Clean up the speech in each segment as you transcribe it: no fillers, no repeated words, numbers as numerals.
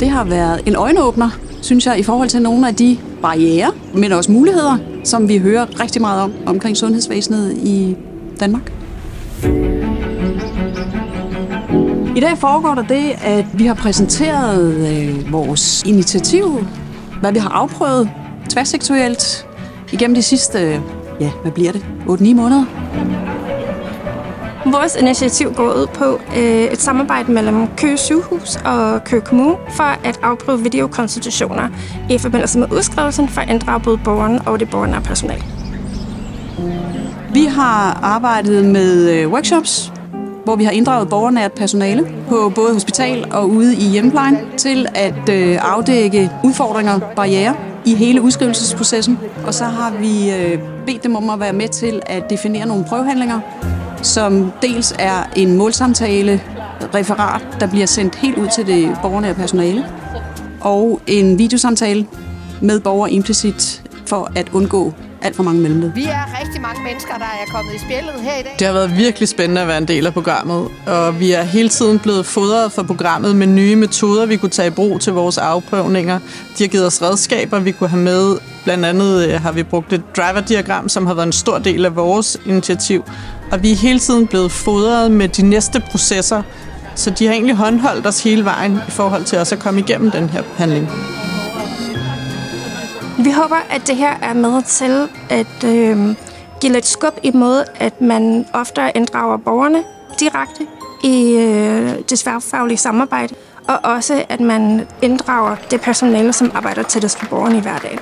Det har været en øjenåbner, synes jeg, i forhold til nogle af de barrierer, men også muligheder, som vi hører rigtig meget om omkring sundhedsvæsenet i Danmark. I dag foregår der det, at vi har præsenteret vores initiativ, hvad vi har afprøvet tværsektorielt igennem de sidste, hvad bliver det, 8-9 måneder. Vores initiativ går ud på et samarbejde mellem Køge Sygehus og Køge Kommune for at afprøve videokonsultationer i forbindelse med udskrivelsen for at inddrage både borgeren og det borgernære personale. Vi har arbejdet med workshops, hvor vi har inddraget borgernært personale på både hospital og ude i hjemmeplejen til at afdække udfordringer, barrierer i hele udskrivelsesprocessen. Og så har vi bedt dem om at være med til at definere nogle prøvehandlinger, som dels er en målsamtale, referat, der bliver sendt helt ud til det borgernære personale, og en videosamtale med borger implicit for at undgå alt for mange mellemled. Vi er rigtig mange mennesker, der er kommet i spjældet her i dag. Det har været virkelig spændende at være en del af programmet, og vi er hele tiden blevet fodret for programmet med nye metoder, vi kunne tage i brug til vores afprøvninger. De har givet os redskaber, vi kunne have med. Blandt andet har vi brugt et driver-diagram, som har været en stor del af vores initiativ. Og vi er hele tiden blevet fodret med de næste processer, så de har egentlig håndholdt os hele vejen i forhold til også at komme igennem den her handling. Vi håber, at det her er med til at give lidt skub i måde, at man oftere inddrager borgerne direkte i det tværfaglige samarbejde, og også at man inddrager det personale, som arbejder tættest på borgerne i hverdagen.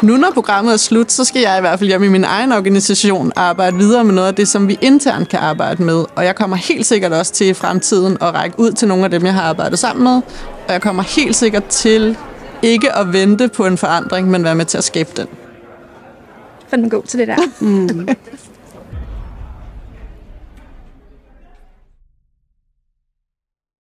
Nu når programmet er slut, så skal jeg i hvert fald hjemme i min egen organisation arbejde videre med noget af det, som vi internt kan arbejde med. Og jeg kommer helt sikkert også til i fremtiden at række ud til nogle af dem, jeg har arbejdet sammen med. Og jeg kommer helt sikkert til ikke at vente på en forandring, men være med til at skabe den. For den god til det der.